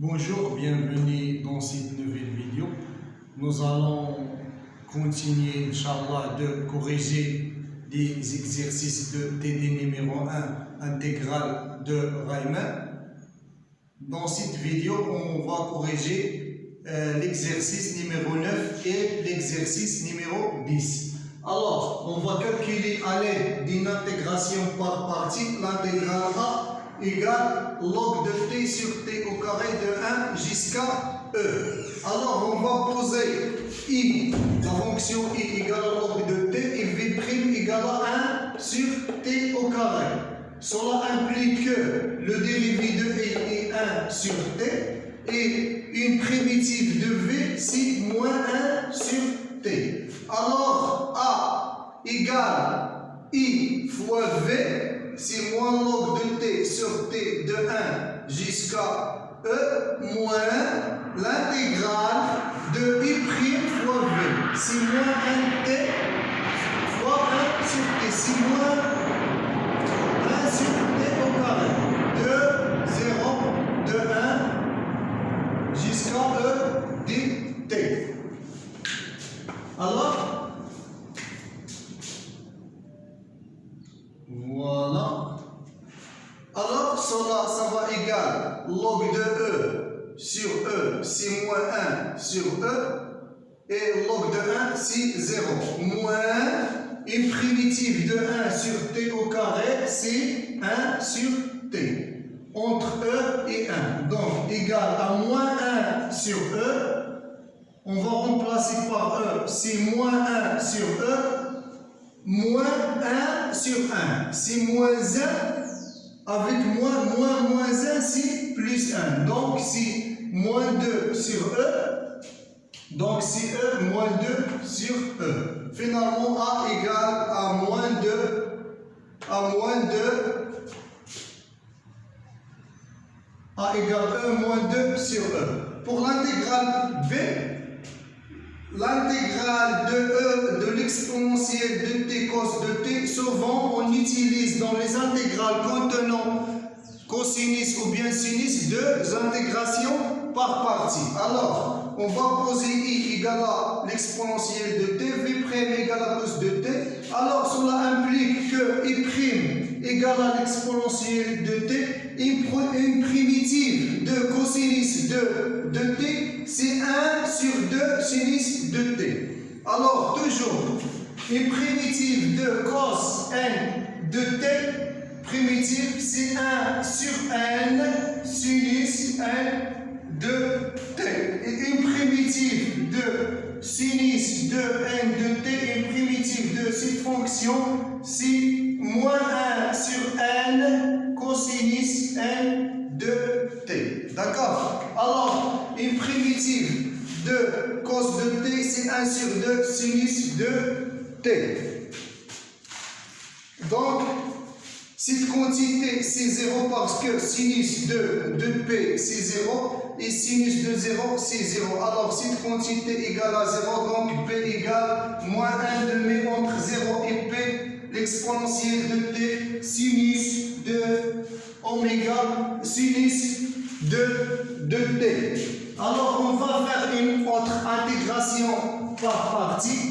Bonjour, bienvenue dans cette nouvelle vidéo. Nous allons continuer, Inch'Allah, de corriger des exercices de TD numéro 1 intégral de Riemann. Dans cette vidéo, on va corriger l'exercice numéro 9 et l'exercice numéro 10. Alors, on va calculer à l'aide d'une intégration par partie l'intégrale A égale log de t sur t au carré de 1 jusqu'à e. Alors, on va poser I, la fonction I égale à log de t et V' égale à 1 sur t au carré. Cela implique que le dérivé de I est 1 sur t et une primitive de V c'est moins 1 sur t. Alors, A égale I fois V, c'est moins log de t sur t de 1 jusqu'à e moins l'intégrale de I' fois V. C'est moins 1t fois 1 sur t. C'est moins 1 sur t au carré. De 0, de 1 jusqu'à e dt. Alors, voilà. Alors, cela, ça va égal log de e sur e, c'est moins 1 sur e. Et log de 1, c'est 0. Moins une primitive de 1 sur t au carré, c'est 1 sur t. Entre e et 1. Donc, égal à moins 1 sur e. On va remplacer par e, c'est moins 1 sur e. Moins 1 sur 1, c'est moins 1, avec moins 1, c'est plus 1. Donc, c'est moins 2 sur E. Donc, c'est E moins 2 sur E. Finalement, A égale à moins 2, A égale E moins 2 sur E. Pour l'intégrale B, l'intégrale de E de l'exponentielle de t cos de t, souvent on utilise dans les intégrales contenant cosinus ou bien sinus deux intégrations par partie. Alors, on va poser I égale à l'exponentielle de t, V' égale à cos de t. Alors, cela implique que I' égale à l'exponentielle de t, une primitive de cosinus de t, c'est 1 sur 2 sinus de t. Alors, toujours, une primitive de cos n de t, primitive, c'est 1 sur n sinus n de t. Et une primitive de sinus de n de t, une primitive de cette fonction, c'est moins 1 sur n cosinus n de t. D'accord? Alors, une primitive de cos de t, c'est 1 sur 2 sinus de t. Donc, cette quantité, c'est 0 parce que sinus de p, c'est 0. Et sinus de 0, c'est 0. Alors, cette quantité égale à 0, donc p égale moins 1 demi entre 0 et p, l'exponentielle de t, sinus de oméga, sinus de t. Alors, on va faire une autre intégration par partie.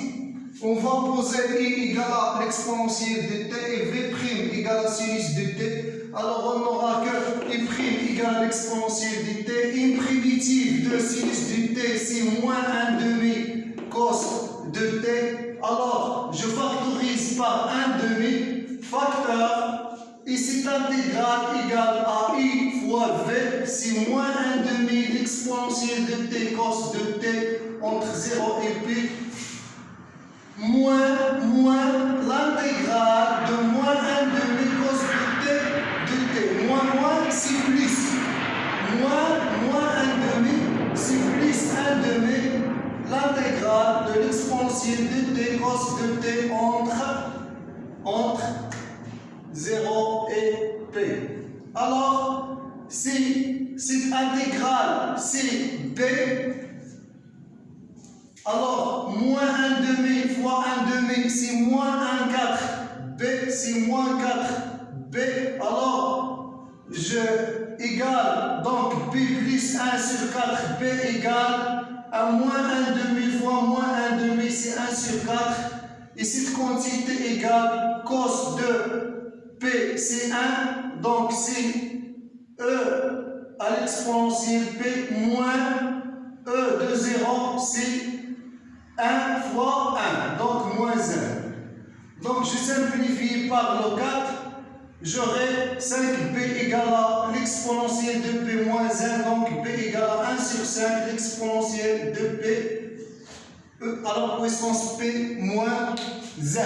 On va poser I égale à l'exponentielle de t et V' égale à sinus de t. Alors, on n'aura que I' égale à l'exponentielle de t. Une primitive de sinus de t, c'est moins 1 demi cos de t. Alors, je factorise par 1 demi facteur. Et cette intégrale égale à I fois V, c'est moins 1 demi l'exponentielle de t cos de t entre 0 et p, moins l'intégrale de moins 1 demi cos de t. Moins, c'est plus. Moins 1 demi, c'est plus 1 demi l'intégrale de l'exponentielle de t cos de t entre 0 et p. Alors, si cette intégrale c'est b, alors moins 1 demi fois 1 demi c'est moins 1 4, b c'est moins 4, b. Alors, je je égale donc b plus 1 sur 4, b égale à moins 1 demi fois moins 1 demi, c'est 1 sur 4. Et cette quantité égale cos de p, c'est 1, donc c'est e à l'exponentielle p moins e de 0, c'est 1 fois 1, donc moins 1. Donc je simplifie par le 4, j'aurai 5b égale à l'exponentielle de p moins 1, donc b égale à 1 sur 5, l'exponentielle de p à la puissance p moins 1.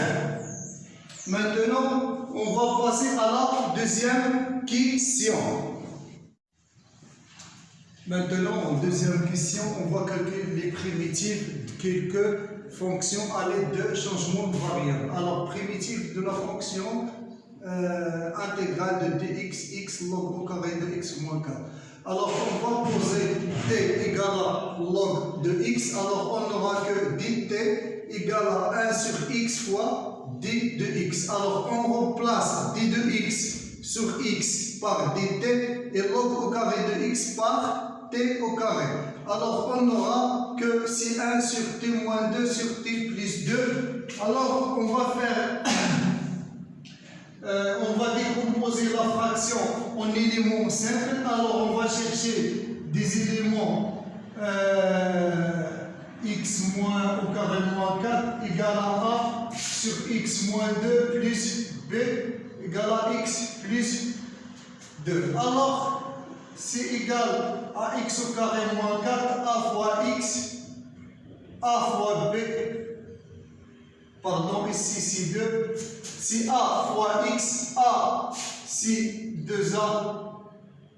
Maintenant, on va passer à la deuxième question. Maintenant, en deuxième question, on va calculer les primitives de quelques fonctions à l'aide de changement de variable. Alors, primitive de la fonction intégrale de dx, x log au carré de x moins 4. Alors, on va poser t égale à log de x. Alors, on n'aura que dt égale à 1 sur x fois d de x. Alors, on remplace d de x sur x par dt et log au carré de x par t au carré. Alors, on n'aura que c'est 1 sur t moins 2 sur t plus 2. Alors, on va faire... on va décomposer la fraction en éléments simples. Alors, on va chercher des éléments x moins au carré moins 4 égale à a sur x moins 2 plus b égale à x plus 2. Alors, c'est égal à x au carré moins 4, a fois x, a fois b, pardon, ici c'est 2, c'est a fois x, a c'est 2a,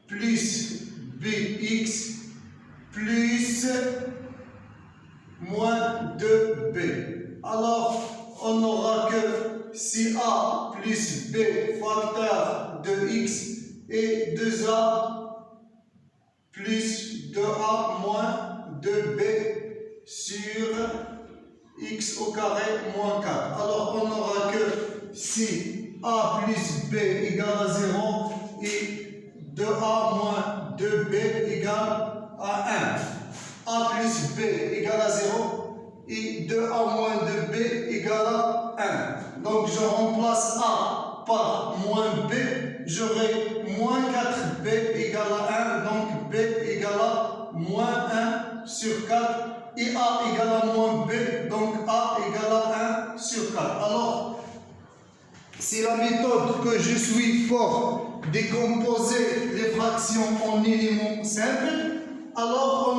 plus bx, plus moins 2b. Alors, on n'aura que c'est a plus b facteur de x et 2a plus 2a moins 2b sur x au carré moins 4. Alors, on n'aura que si a plus b égale à 0 et 2a moins 2b égale à 1. a plus b égale à 0 et 2a moins 2b égale à 1. Donc, je remplace a par moins b, j'aurai moins 4b égale à 1, donc b égale à moins 1 sur 4 et a égale à moins b, donc a égale à 1 sur 4. Alors, c'est la méthode que je suis pour décomposer les fractions en éléments simples. Alors,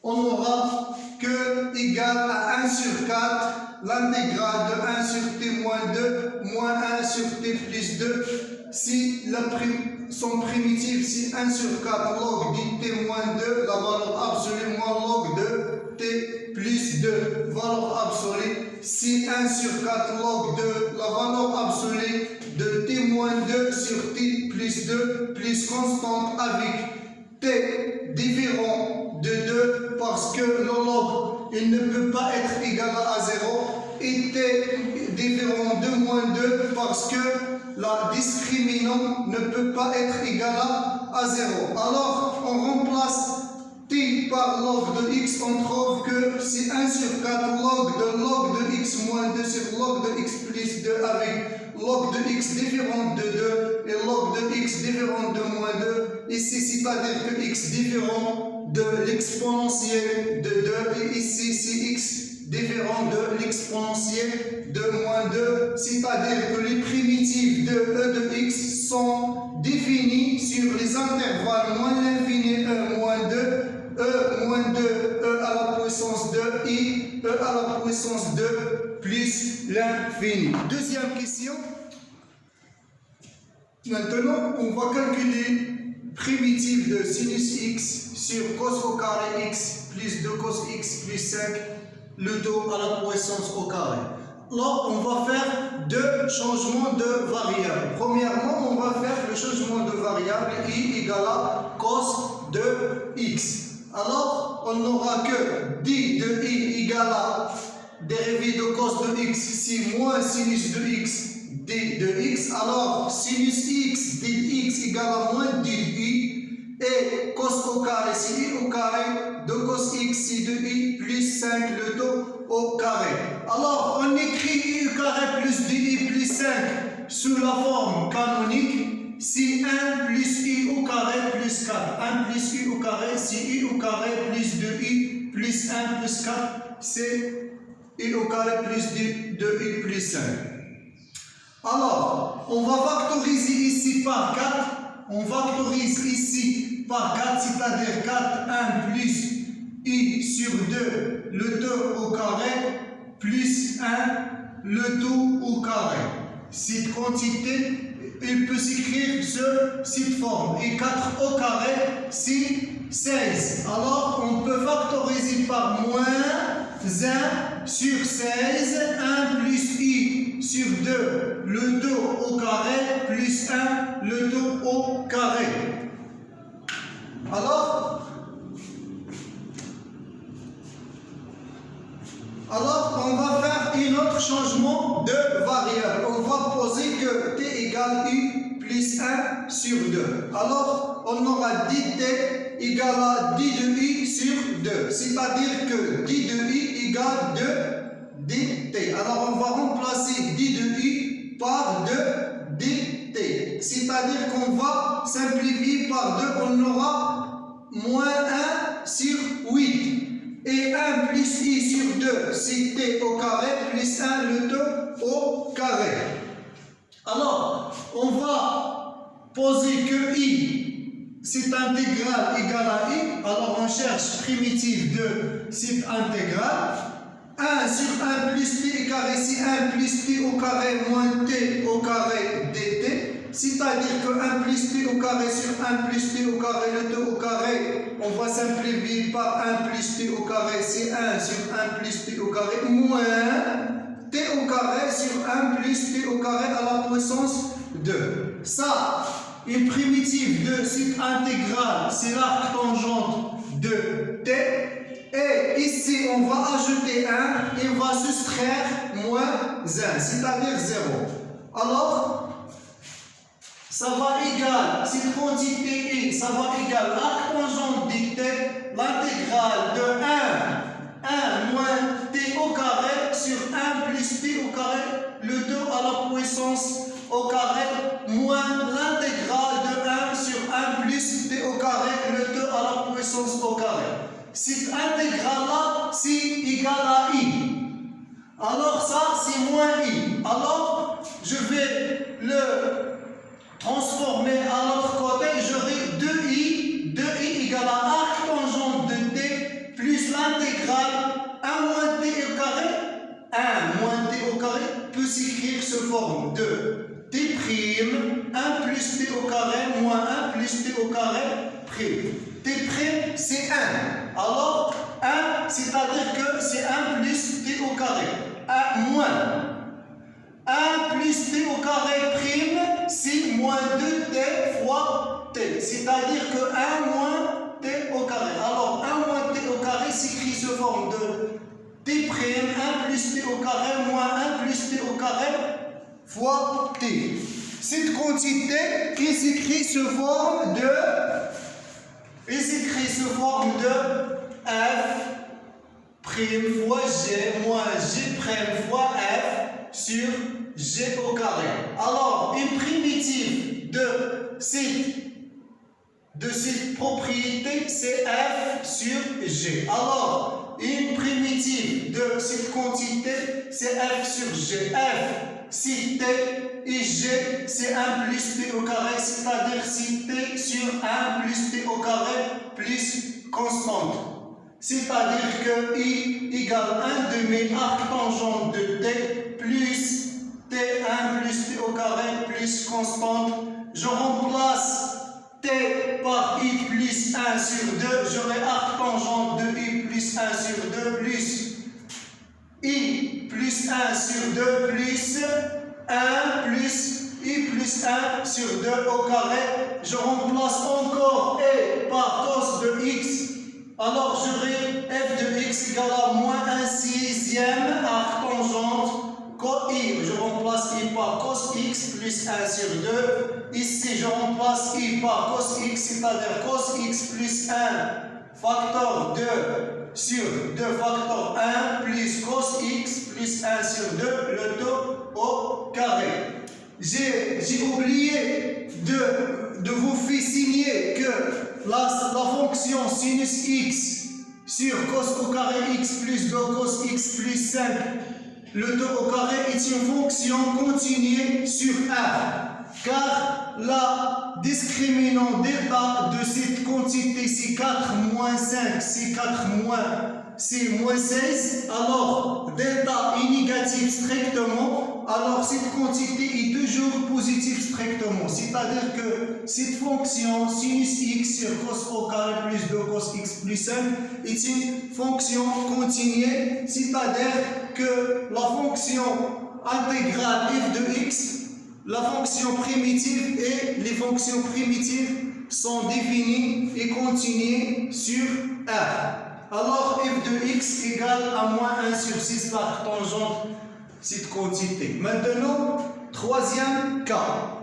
on n'aura que égal à 1 sur 4, l'intégrale de 1 sur t moins 2, moins 1 sur t plus 2. Si son primitif, c'est 1 sur 4 log de t moins 2, la valeur absolue moins log de t plus 2, valeur absolue. Si 1 sur 4 log de la valeur absolue de t moins 2 sur t plus 2, plus constante avec t différent de 2, parce que le log il ne peut pas être égal à 0, et t différent de moins 2 parce que la discriminante ne peut pas être égale à 0. Alors, on remplace t par log de x, on trouve que c'est 1 sur 4 log de x moins 2 sur log de x plus 2 avec log de x différent de 2 et log de x différent de moins 2. Ici, c'est-à-dire que x différent de l'exponentielle de 2 et ici, c'est x différent de l'exponentielle de moins 2, c'est-à-dire que les primitives de e de x sont définies sur les intervalles moins l'infini e moins 2, e moins 2, e à la puissance 2 et e à la puissance 2 plus l'infini. Deuxième question. Maintenant, on va calculer primitive de sinus x sur cos au carré x plus 2 cos x plus 5, le tout à la puissance au carré. Là, on va faire deux changements de variables. Premièrement, on va faire le changement de variable i égale à cos de x. Alors, on n'aura que d de i égale à dérivée de cos de x, c'est moins sinus de x, d de x. alors sinus x de x égale à moins 2 i. Et cos au carré, c'est i au carré, de cos x, c'est 2i, plus 5, le dos au carré. Alors, on écrit i au carré plus 2i plus 5 sous la forme canonique, c'est 1 plus i au carré plus 4. 1 plus i au carré, c'est i au carré plus 2i plus 1 plus 4, c'est i au carré plus 2i plus 5. Alors, on va factoriser ici par 4. On factorise ici par 4, c'est-à-dire 4, 1 plus i sur 2, le tout au carré, plus 1, le tout au carré. Cette quantité, il peut s'écrire sur cette forme. Et 4 au carré, c'est 16. Alors, on peut factoriser par moins 1 sur 16, 1 plus i sur 2, le tout au carré, plus 1, le tout au carré. Alors, on va faire un autre changement de variable. On va poser que t égale i plus 1 sur 2. Alors, on aura 10t égale à 10 de i sur 2. C'est-à-dire que 10 de i égale 2 dt. Alors, on va remplacer 10 de i par 2 dt. C'est-à-dire qu'on va simplifier par 2. On aura moins 1 sur 8. Et 1 plus i sur 2, c'est t au carré, plus 1, le tout au carré. Alors, on va poser que i, cette intégrale égale à i. Alors, on cherche primitive de cette intégrale. 1 sur 1 plus t carré, c'est 1 plus t au carré moins t au carré dt. C'est-à-dire que 1 plus t au carré sur 1 plus t au carré, le tout au carré, on va simplifier par 1 plus t au carré, c'est 1 sur 1 plus t au carré, moins t au carré sur 1 plus t au carré à la puissance 2. Ça, une primitive de cette intégrale, c'est l'arc tangente de t. Et ici, on va ajouter 1 et on va soustraire moins 1, c'est-à-dire 0. Alors, ça va égal, cette quantité i, ça va égal l'arc tangente de t, l'intégrale de 1 moins t au carré sur 1 plus t au carré, le tout à la puissance au carré, moins l'intégrale de 1 sur 1 plus t au carré, le tout à la puissance au carré. Cette intégrale-là, c'est égal à i. Alors ça, c'est moins i. Alors, je vais le transformer à l'autre côté, j'aurai 2i égale à arc tangente de t plus l'intégrale 1 moins t au carré. 1 moins t au carré peut s'écrire sous forme de t prime 1 plus t au carré moins 1 plus t au carré prime. T prime c'est 1. Alors 1 c'est-à-dire que c'est 1 plus t au carré. 1 moins 1 plus t au carré prime, c'est moins 2t fois t. C'est-à-dire que 1 moins t au carré. Alors, 1 moins t au carré s'écrit sous forme de t prime, 1 plus t au carré moins 1 plus t au carré fois t. Cette quantité qui s'écrit sous forme de f prime fois g moins g prime fois f sur g au carré. Alors, une primitive de cette propriété, c'est f sur g. Alors, une primitive de cette quantité, c'est f sur g. F, si t et g, c'est 1 plus t au carré, c'est-à-dire si t sur 1 plus t au carré plus constante. C'est-à-dire que i égale 1 demi arc tangente de t plus t1 plus t au carré plus constante. Je remplace t par i plus 1 sur 2. J'aurai arc tangente de i plus 1 sur 2 plus i plus 1 sur 2 plus 1 plus i plus 1 sur 2 au carré. Je remplace encore e par cos de x. Alors j'aurai f de x égale à moins 1/6 arc tangente I, je remplace I par cos x plus 1 sur 2. Ici, je remplace I par cos x, c'est-à-dire cos x plus 1 facteur 2 sur 2 facteur 1 plus cos x plus 1 sur 2, le tout au carré. J'ai oublié de vous faire signer que la fonction sinus x sur cos au carré x plus 2 cos x plus 5, le tout au carré est une fonction continue sur R, car la discriminant d'état de cette quantité c'est 4 moins 5, c'est 4 moins 16, alors delta est négatif strictement, alors cette quantité est toujours positive strictement, c'est-à-dire que cette fonction sinus x sur cos au carré plus 2 cos x plus 5 est une fonction continue, c'est-à-dire que la fonction intégrale f de x, la fonction primitive et les fonctions primitives sont définies et continues sur R. Alors f de x égale à moins 1 sur 6 par tangente cette quantité. Maintenant, troisième cas.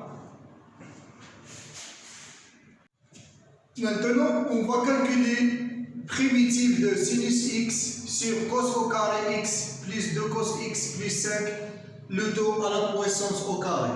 Maintenant, on va calculer primitive de sinus x sur cos au carré x plus 2 cos x plus 5, le tout à la puissance au carré.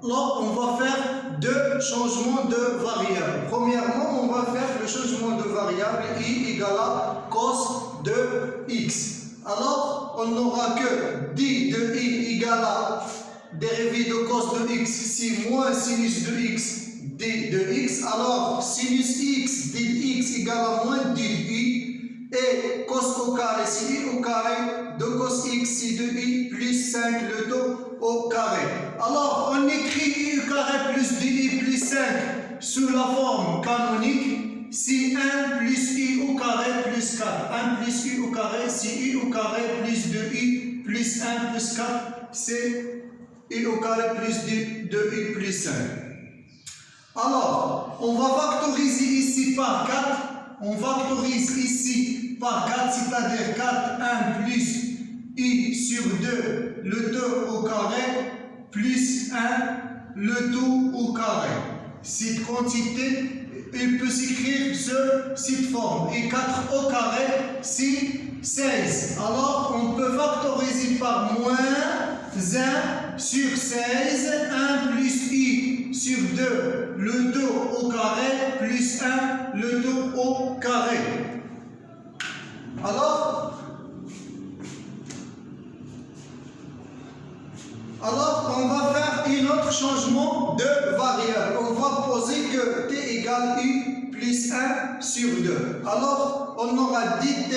Là, on va faire deux changements de variables. Premièrement, on va faire le changement de variable i égale à cos de x. Alors, on n'aura que d de i égale à dérivée de cos de x, c'est moins sinus de x, d de x. Alors, sinus x, d de x égale à moins d de i. Et cos au carré, c'est i au carré de cos x, c'est 2i plus 5, le tout au carré. Alors, on écrit i au carré plus 2i plus 5 sous la forme canonique. C'est 1 plus i au carré plus 4. 1 plus i au carré, c'est i au carré plus 2i plus 1 plus 4, c'est i au carré plus 2i plus 5. Alors, on va factoriser ici par 4. On factorise ici par 4, c'est-à-dire 4, 1 plus i sur 2, le tout au carré, plus 1, le tout au carré. Cette quantité, il peut s'écrire sur cette forme. Et 4 au carré, c'est 16. Alors, on peut factoriser par moins 1 sur 16, 1 plus i sur 2, le tout au carré, plus 1, le tout au carré. Alors, on va faire un autre changement de variable. On va poser que t égale i plus 1 sur 2. Alors, on aura dt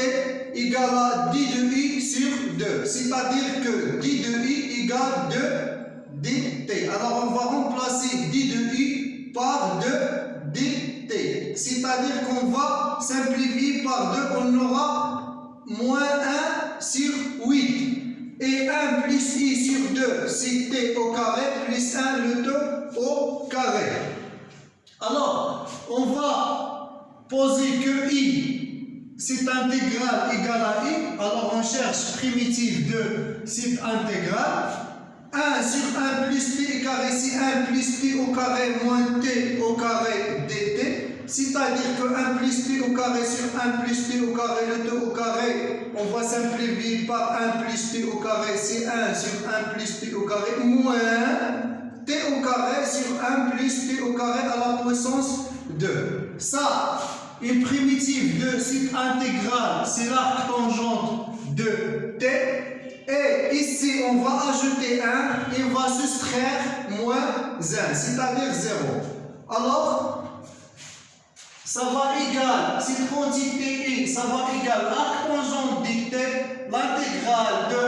égale à d de i sur 2. C'est-à-dire que d de i égale 2 dt. Alors, on va remplacer d de i par 2 dt. C'est-à-dire qu'on va simplifier par 2. On aura moins 1 sur 8. Et 1 plus i sur 2, c'est t au carré, plus 1, le tout au carré. Alors, on va poser que i, cette intégrale égale à i. Alors, on cherche primitive de cette intégrale. 1 sur 1 plus t carré, c'est 1 plus t au carré moins t au carré dt. C'est-à-dire que 1 plus t au carré sur 1 plus t au carré, le tout au carré, on va simplifier par 1 plus t au carré, c'est 1 sur 1 plus t au carré, moins t au carré sur 1 plus t au carré à la puissance 2. Ça, une primitive de cette intégrale, c'est l'arc tangente de t. Et ici, on va ajouter 1 et on va soustraire moins 1, c'est-à-dire 0. Alors, ça va égal, cette quantité i, ça va égal l'arc tangente de t, l'intégrale de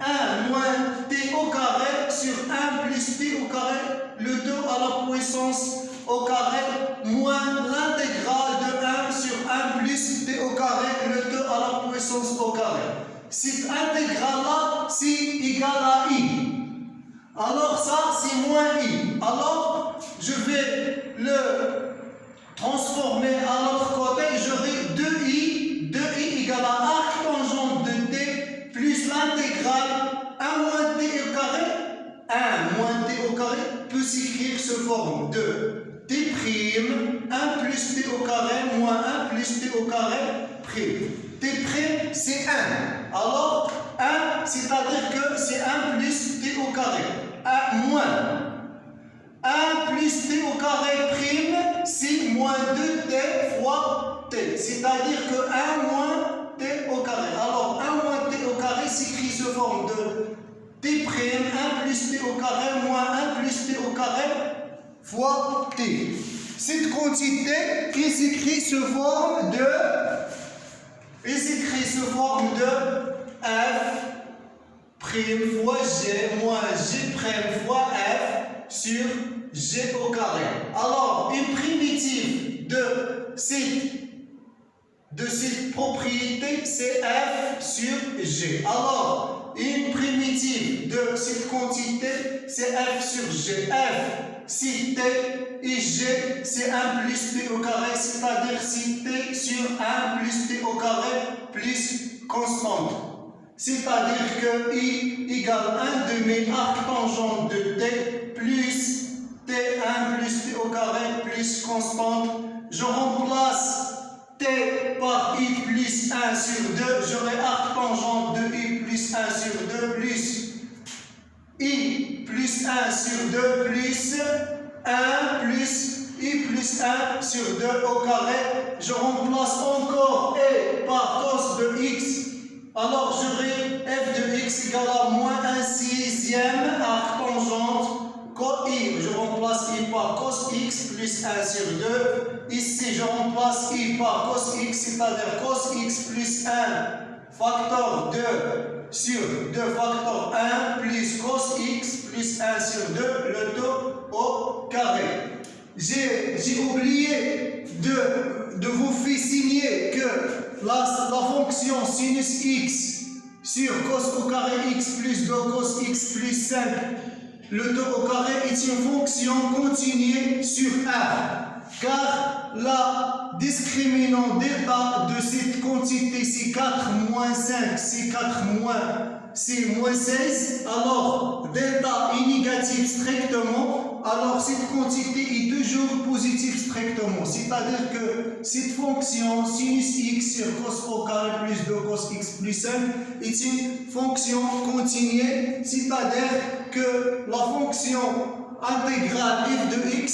1 moins t au carré sur 1 plus t au carré, le tout à la puissance au carré, moins l'intégrale de 1 sur 1 plus t au carré, le tout à la puissance au carré. Cette intégrale-là, c'est égal à i. Alors ça, c'est moins i. Alors, je vais le transformer à l'autre côté, j'aurai 2i égale à arc tangente de t plus l'intégrale 1 moins t au carré, 1 moins t au carré peut s'écrire sous forme de t prime, 1 plus t au carré moins 1 plus t au carré prime. T prime, c'est 1. Alors, 1, c'est-à-dire que c'est 1 plus t au carré. 1 moins 1 plus t au carré prime, c'est moins 2t fois t. C'est-à-dire que 1 moins t au carré. Alors, 1 moins t au carré s'écrit sous forme de t prime, 1 plus t au carré moins 1 plus t au carré fois t. Cette quantité qui s'écrit sous forme de f prime fois g moins g prime fois f sur g au carré. Alors, une primitive de cette propriété, c'est f sur g. Alors, une primitive de cette quantité, c'est f sur g. F, si t et g, c'est 1 plus t au carré, c'est-à-dire si t sur 1 plus t au carré plus constante. C'est-à-dire que I égale 1 demi arctangente de t plus t1 plus t au carré plus constante. Je remplace t par I plus 1 sur 2. J'aurai arctangente de I plus 1 sur 2 plus I plus 1 sur 2 plus 1 plus I plus 1 sur 2 au carré. Je remplace encore E par cos de x. Alors j'aurai f de x égale à moins 1 sixième arctangente cos i. Je remplace i par cos x plus 1 sur 2. Ici je remplace i par cos x, c'est-à-dire cos x plus 1 facteur 2 sur 2 facteur 1 plus cos x plus 1 sur 2, le tout au carré. J'ai oublié de vous faire signer que la fonction sinus x sur cos au carré x plus 2 cos x plus 5, le 2 au carré est une fonction continue sur R, car la discriminant d'état de cette quantité c'est 4 moins 5, c'est 4 c'est moins 16, alors delta est négatif strictement, alors cette quantité est toujours positive strictement, c'est-à-dire que cette fonction sinus x sur cos au carré plus 2 cos x plus 5 est une fonction continue, c'est-à-dire que la fonction intégrale f de x,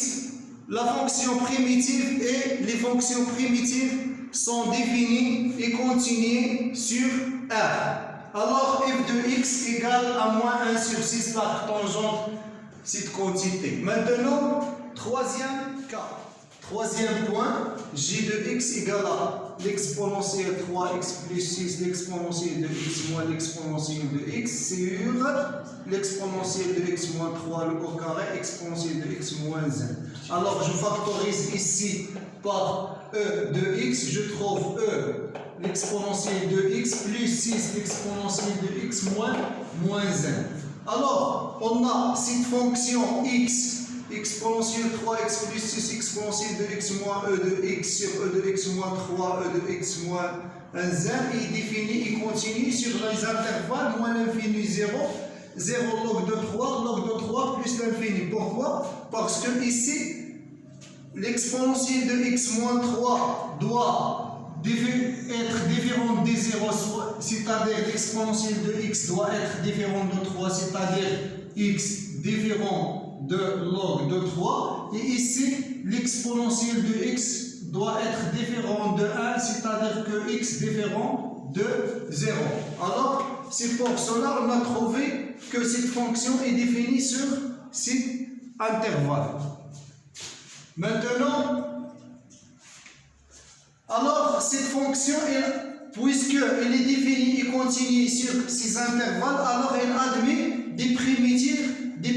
la fonction primitive et les fonctions primitives sont définies et continues sur R. Alors f de x égale à moins 1 sur 6 par tangente cette quantité. Maintenant, troisième cas. Troisième point, g de x égale à l'exponentielle 3x plus 6, l'exponentielle de x moins l'exponentielle de x sur l'exponentielle de x moins 3 le au carré, exponentielle de x moins 1. Alors, je factorise ici par e de x, je trouve e l'exponentielle de x plus 6 l'exponentielle de x moins 1. Alors, on a cette fonction x exponentielle 3x plus 6 exponentielle de x moins e de x sur e de x moins 3 e de x moins 1 est définie et continue sur les intervalles moins l'infini 0, 0 log de 3 plus l'infini. Pourquoi? Parce que ici, l'exponentielle de x moins 3 doit être différente des 0, c'est-à-dire l'exponentielle de x doit être différente de 3, c'est-à-dire x différent de log de 3, et ici l'exponentielle de x doit être différent de 1, c'est-à-dire que x différent de 0. Alors, c'est pour cela qu'on a trouvé que cette fonction est définie sur cet intervalle. Maintenant, alors cette fonction, puisqu'elle est définie et continue sur ces intervalles, alors elle admet des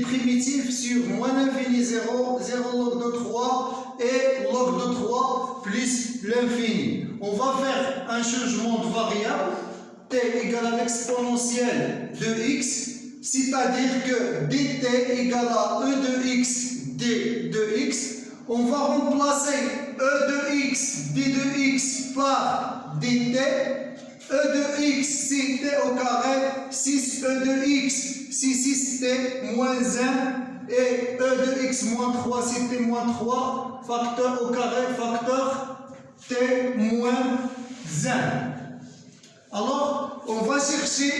primitives sur moins l'infini 0, 0 log de 3 et log de 3 plus l'infini. On va faire un changement de variable, t égale à l'exponentielle de x, c'est-à-dire que dt égale à e de x d de x. On va remplacer e de x d de x par dt E de x, c'est t au carré, 6e de x, c'est 6t moins 1, et e de x moins 3, c'est t moins 3, facteur au carré, facteur t moins 1. Alors, on va chercher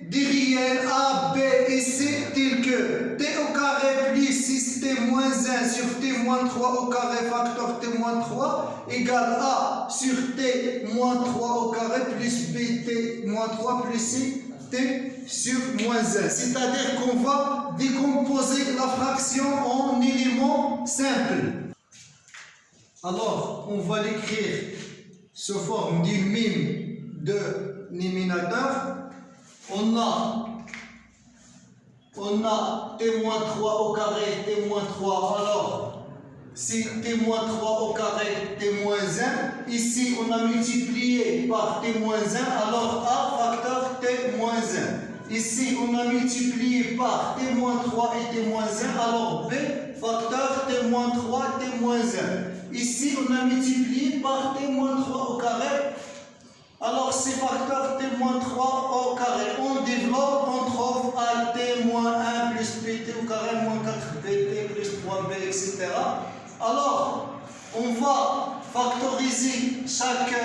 des réels A, B et C tels que t au carré plus 6t moins 1 sur t moins 3 au carré facteur t moins 3 égale A sur t moins 3 au carré plus bt moins 3 plus c t sur moins 1. C'est-à-dire qu'on va décomposer la fraction en éléments simples. Alors, on va l'écrire sous forme d'une mime de dénominateur. On a t-3 au carré, t-3, alors c'est t-3 au carré, t-1. Ici, on a multiplié par t-1, alors A facteur t-1. Ici, on a multiplié par t-3 et t-1, alors B facteur t-3, t-1. Ici, on a multiplié par t-3 au carré. Alors, c'est facteur t-3 au carré. On développe, on trouve A t-1 plus bt au carré moins 4bt plus 3b, etc. Alors, on va factoriser chaque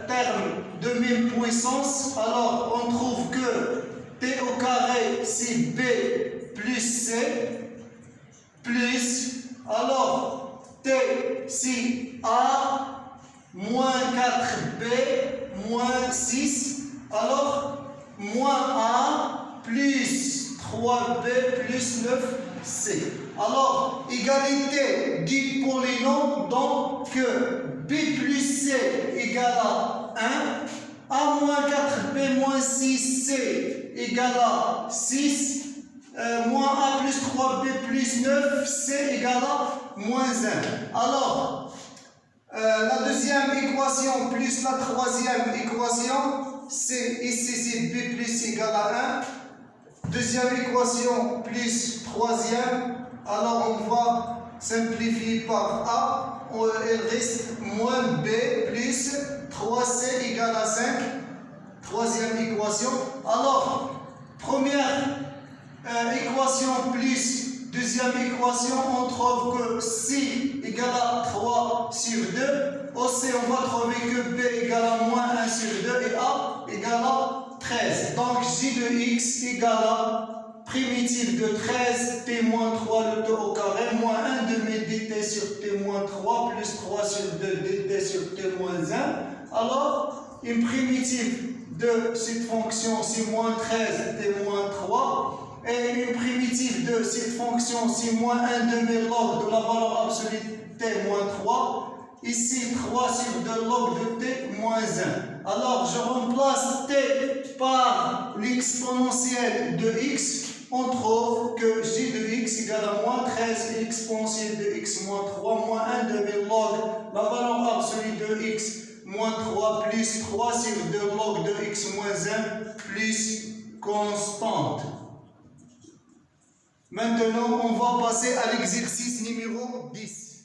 terme de même puissance. Alors, on trouve que t au carré, c'est b plus c plus, alors, t, c'est a moins 4b moins 6, alors moins A plus 3B plus 9C. Alors, égalité du polynôme, donc B plus C égale à 1, A moins 4B moins 6C égale à 6, moins A plus 3B plus 9C égale à moins 1. Alors, la deuxième équation plus la troisième équation, c'est ici c'est b plus c égale à 1. Deuxième équation plus troisième, alors on va simplifier par a, il reste moins b plus 3c égale à 5. Troisième équation. Alors, première équation plus deuxième équation, on trouve que C égale à 3 sur 2. Au C, on va trouver que B égale à moins 1 sur 2 et A égale à 13. Donc, J de X égale à primitive de 13, T moins 3 le taux au carré, moins 1 demi dt sur T moins 3 plus 3 sur 2 dt sur T moins 1. Alors, une primitive de cette fonction, c'est moins 13 T moins 3. Et une primitive de cette fonction, c'est moins 1 demi-log de la valeur absolue t moins 3. Ici, 3 sur 2 log de t moins 1. Alors, je remplace t par l'exponentielle de x. On trouve que j de x égale à moins 13 exponentielle de x moins 3 moins 1 demi-log la valeur absolue de x moins 3 plus 3 sur 2 log de x moins 1 plus constante. Maintenant, on va passer à l'exercice numéro 10.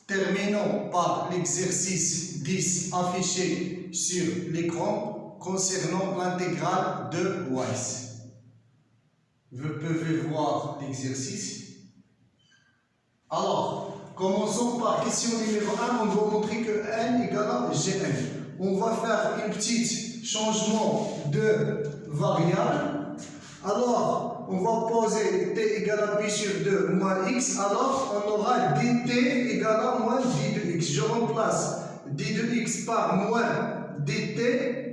Terminons par l'exercice 10 affiché sur l'écran concernant l'intégrale de Weiss. Vous pouvez voir l'exercice. Alors, commençons par question numéro 1. On doit montrer que n égale à gn. On va faire un petit changement de variable. Alors, on va poser t égale à pi sur 2 moins x. Alors, on aura dt égale à moins d de x. Je remplace d de x par moins dt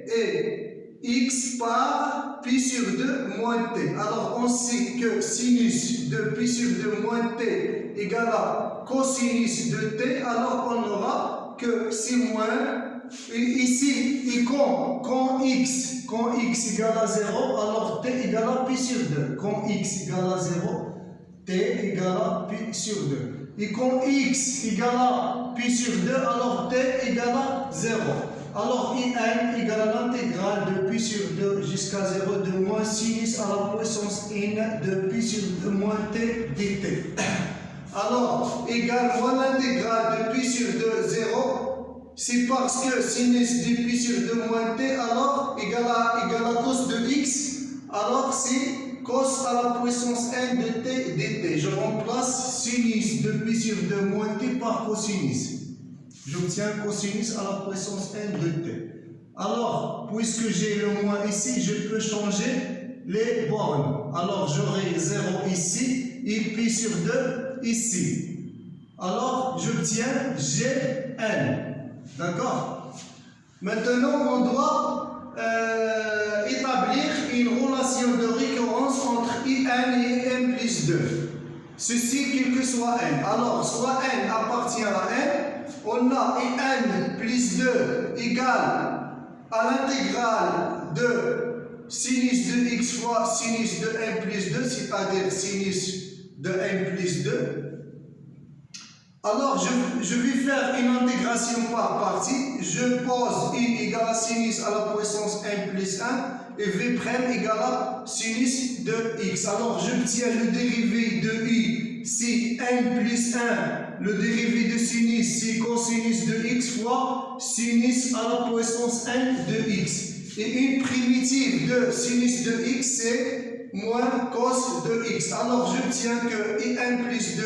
et x par pi sur 2 moins t. Alors, on sait que sinus de pi sur 2 moins t égale à cosinus de t. Alors, on aura que c'est moins. Ici, et quand x égale à 0, alors t égale à pi sur 2. Quand x égale à 0, t égale à pi sur 2. Et quand x égale à pi sur 2, alors t égale à 0. Alors, in égale à l'intégrale de pi sur 2 jusqu'à 0 de moins sinus à la puissance in de pi sur 2 moins t dt. Alors, égale moins l'intégrale de pi sur 2, 0. c'est parce que sinus de pi sur 2 moins t, alors égale à cos de x, alors c'est cos à la puissance n de t dt. Je remplace sinus de pi sur 2 moins t par cosinus. J'obtiens cosinus à la puissance n de t. Alors, puisque j'ai le moins ici, je peux changer les bornes. Alors, j'aurai 0 ici et pi sur 2 ici. Alors, j'obtiens Gn. D'accord? Maintenant, on doit établir une relation de récurrence entre In et n plus 2. Ceci, quel que soit n. Alors, soit n appartient à n, on a In plus 2 égale à l'intégrale de sinus de x fois sinus de n plus 2, c'est-à-dire sinus de n plus 2. Alors, je vais faire une intégration par partie. Je pose i égale à sinus à la puissance n plus 1 et v' égale à sinus de x. Alors, j'obtiens le dérivé de i, c'est n plus 1. Le dérivé de sinus, c'est cosinus de x fois sinus à la puissance n de x. Et une primitive de sinus de x, c'est moins cos de x. Alors, j'obtiens que in plus 2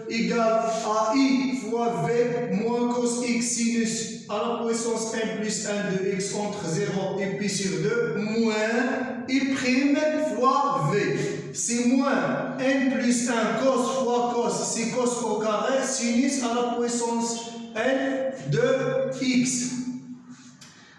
égale à i fois v moins cos x sinus à la puissance n plus 1 de x entre 0 et pi sur 2 moins i prime fois v. C'est moins n plus 1 cos fois cos, c'est cos au carré sinus à la puissance n de x.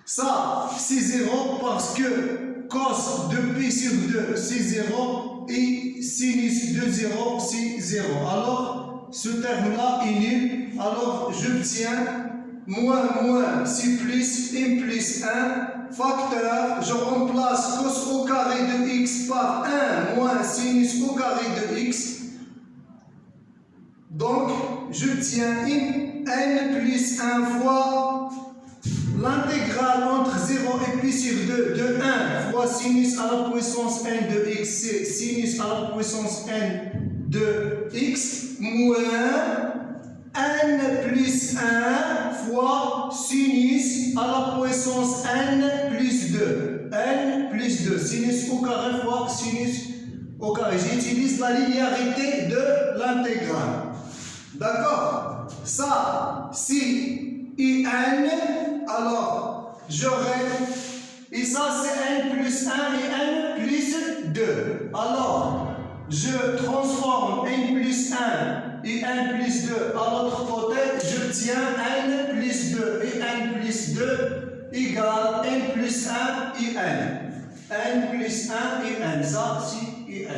Ça, c'est 0 parce que cos de pi sur 2, c'est 0 et sinus de 0, c'est 0. Alors, ce terme-là est nul. Alors, j'obtiens moins, c'est plus, n plus 1, facteur, je remplace cos au carré de x par 1 moins sinus au carré de x. Donc, j'obtiens n plus 1 fois l'intégrale entre 0 et pi sur 2 de 1 fois sinus à la puissance n de x, c'est sinus à la puissance n de x, moins n plus 1 fois sinus à la puissance n plus 2. n plus 2, sinus au carré fois sinus au carré. J'utilise la linéarité de l'intégrale. D'accord? Ça, si in, alors j'aurai, et ça c'est n plus 1 et n plus 2. Alors, je transforme n plus 1 et n plus 2 à l'autre côté, j'obtiens n plus 2 et n plus 2 égale n plus 1 et n. n plus 1 et n, ça c'est n.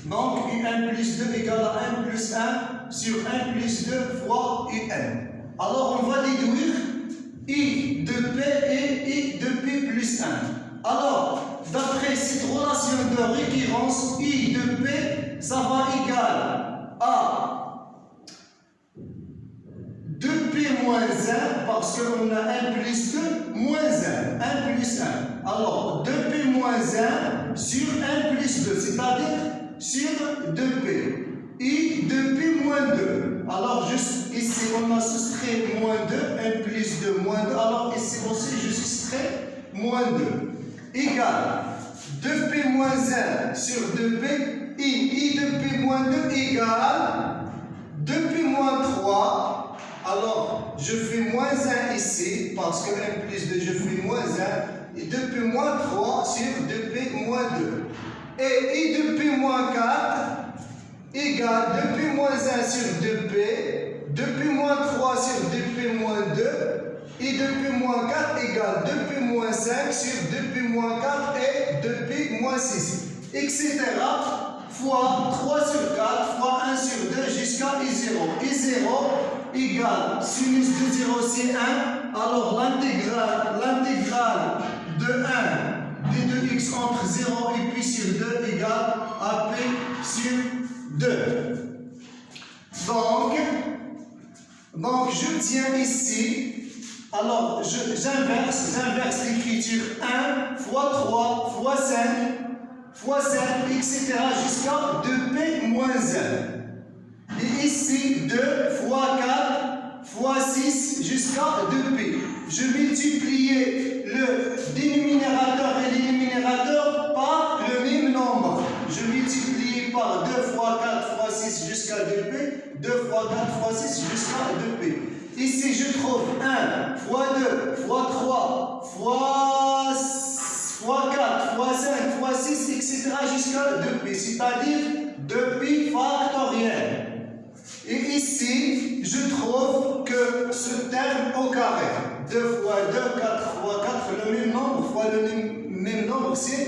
Donc, n plus 2 égale à n plus 1 sur n plus 2 fois n. Alors, on va déduire i de p et i de p plus 1. Alors, d'après cette relation de récurrence, i de p, ça va égal à 2p moins 1, parce qu'on a n plus 2 moins 1, n plus 1. Alors, 2p moins 1 sur n plus 2, c'est-à-dire sur 2p. I de p moins 2. Alors, juste ici, on a soustrait moins 2, n plus 2 moins 2. Alors, ici aussi, je soustrais moins 2. Égale 2p moins 1 sur 2p. I de p moins 2 égale 2p moins 3. Alors, je fais moins 1 ici, parce que n plus 2, je fais moins 1. Et 2p moins 3 sur 2p moins 2. Et i de p moins 4 égale 2p moins 1 sur 2p, 2p moins 3 sur 2p moins 2, et 2p moins 4 égale 2p moins 5 sur 2p moins 4 et 2p moins 6, etc. fois 3 sur 4 fois 1 sur 2 jusqu'à i0. i0 égale sinus de 0 c'est 1, alors l'intégrale de 1 d de x entre 0 et pi sur 2 égale à p sur 2. Donc j'obtiens ici, alors j'inverse l'écriture 1 fois 3 fois 5 fois 7, etc. jusqu'à 2p moins 1. Et ici 2 fois 4 fois 6 jusqu'à 2p. Je multipliais le dénominateur et le numérateur par le même nombre. Je multipliais par 2 fois 4 fois 6 jusqu'à 2p, 2 fois 4 fois 6 jusqu'à 2p. Ici, je trouve 1 fois 2 fois 3 fois 4 fois 5 fois 6, etc. jusqu'à 2p, c'est-à-dire 2p factoriel. Et ici, je trouve que ce terme au carré, 2 fois 2, 4 fois 4, le même nombre fois le même nombre, c'est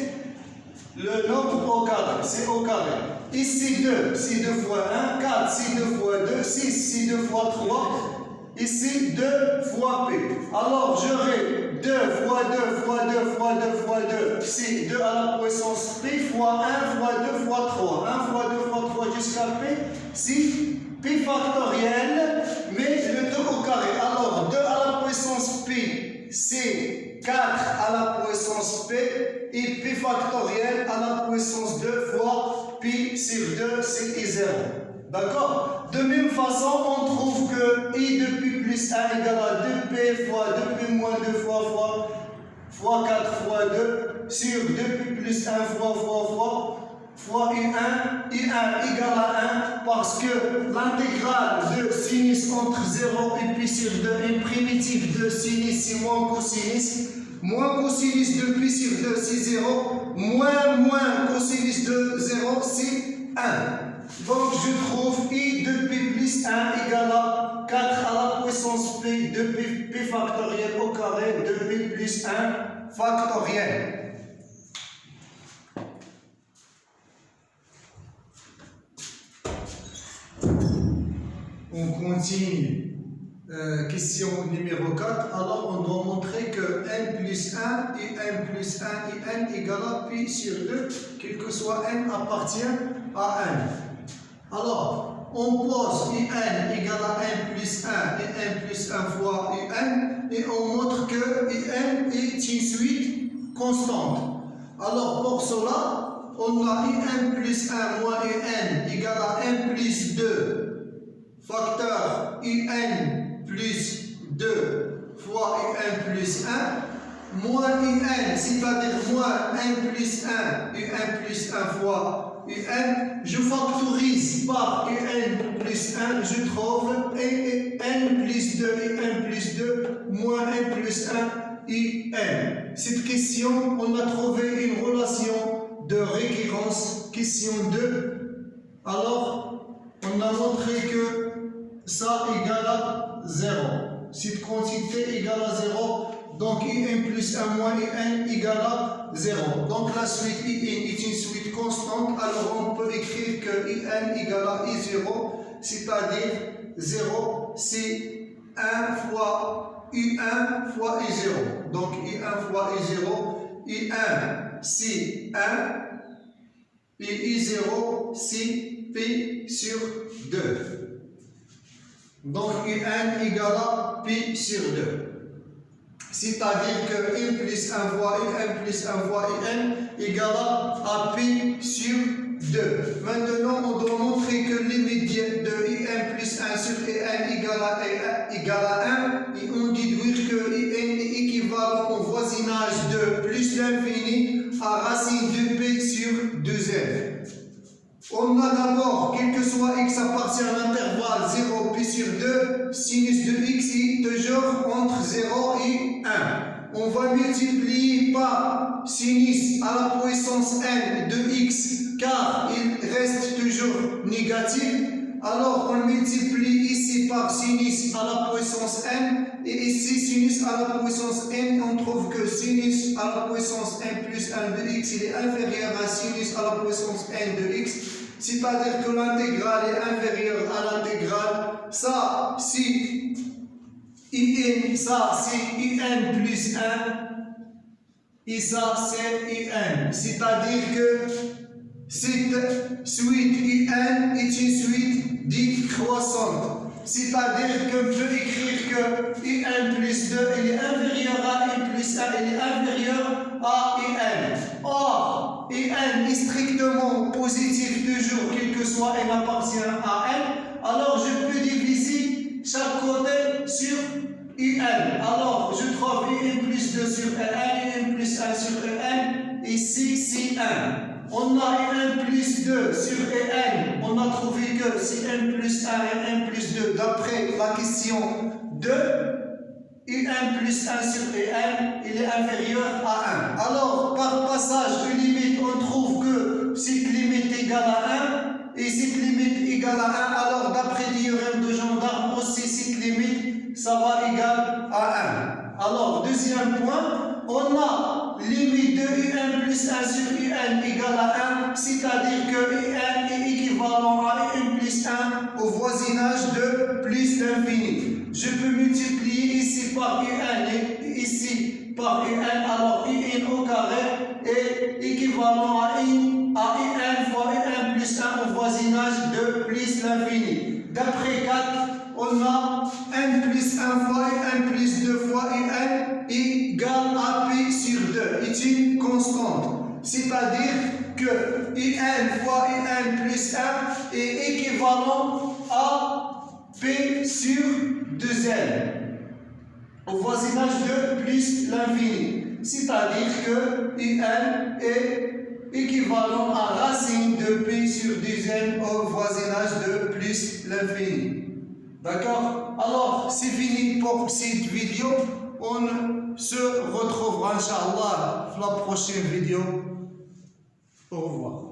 le nombre au carré, c'est au carré. Ici 2, c'est 2 fois 1, 4, c'est 2 fois 2, 6, c'est 2 fois 3. Ici, 2 fois P. Alors, j'aurai 2 fois 2 fois 2 fois 2 fois 2, c'est 2 à la puissance P fois 1 fois 2 fois 3. 1 fois 2 fois 3 jusqu'à P, c'est P factoriel, mais le 2 au carré. Alors, 2 à la puissance P, c'est 4 à la puissance P, et P factoriel à la puissance 2 fois P sur 2, c'est 0. D'accord? De même façon, on trouve que I de P plus 1 égale à 2P fois 2P moins 2 fois 4 fois 2 sur 2P plus 1 fois I1 égale à 1 parce que l'intégrale de sinus entre 0 et P sur 2 est primitive de sinus, c'est moins cosinus. Moins cosinus de P sur 2, c'est 0. Moins cosinus de 0, c'est 1. Donc, je trouve I de P plus 1 égale à 4 à la puissance P de P factoriel au carré de P plus 1 factoriel. On continue. Question numéro 4. Alors, on doit montrer que n plus 1 et n plus 1 et n égale à pi sur 2, quel que soit n appartient à n. Alors, on pose un égale à n plus 1 et n plus 1 fois un et on montre que n est une suite constante. Alors, pour cela, on a n plus 1 moins n égale à n plus 2 facteur n plus 2 fois n plus 1 moins n, c'est-à-dire moins n plus 1 et n plus 1 fois n, je factorise par n plus 1, je trouve n plus 2 et n plus 2 moins n plus 1 et n. Cette question, on a trouvé une relation de récurrence, question 2. Alors, on a montré que ça égale à 0. Cette quantité égale à 0. Donc, in plus 1 moins in égale à 0. Donc, la suite in est une suite constante. Alors, on peut écrire que in égale à i0, c'est-à-dire 0, c'est 1 fois i1 fois i0. Donc, i1 fois i0, i1 c'est 1 et i0 c'est p sur 2. Donc, in égale à pi sur 2. C'est-à-dire que n plus 1 fois n plus 1 fois n égale à pi sur 2. Maintenant, on doit montrer que limite de n plus 1 sur n égale à 1 et on déduire que n est équivalent au voisinage de plus l'infini à racine de p sur 2n. On a d'abord, quel que soit x appartient à l'intervalle 0 pi sur 2, sinus de x est toujours entre 0 et 1. On va multiplier par sinus à la puissance n de x, car il reste toujours négatif. Alors on multiplie ici par sinus à la puissance n, et ici sinus à la puissance n, on trouve que sinus à la puissance n plus 1 de x, il est inférieur à sinus à la puissance n de x. C'est-à-dire que l'intégrale est inférieure à l'intégrale. Ça, c'est in, ça c'est in plus 1, et ça c'est in. C'est-à-dire que cette suite in est une suite décroissante. C'est-à-dire qu'on peut écrire que in plus 2 il est inférieur à in plus 1, il est inférieur à in. Or, in est strictement positif toujours, quel que soit n appartient à n. Alors je peux diviser chaque côté sur En, on a trouvé que si n plus 1 et n plus 2, d'après la question de Un plus 1 sur En, il est inférieur à 1. Alors, par passage de limite, on trouve que cette limite égale à 1 et cette limite égale à 1. Alors, d'après le théorème de Gendarme, aussi cette limite, ça va égal à 1. Alors, deuxième point, on a limite de Un plus 1 sur Un égale à 1, c'est-à-dire que Un est équivalent à Un plus 1 au voisinage de plus l'infini. Je peux multiplier ici par Un et ici par Un, alors Un au carré est équivalent à Un fois Un plus 1 au voisinage de plus l'infini. D'après 4, on a n plus 1 fois n plus 2 fois n égale à P sur 2, est une constante. C'est-à-dire que n fois n plus 1 est équivalent à P sur 2n, au voisinage de plus l'infini. C'est-à-dire que n est équivalent à racine de P sur 2n au voisinage de plus l'infini. D'accord? Alors, c'est fini pour cette vidéo. On se retrouvera, Inch'Allah, la prochaine vidéo. Au revoir.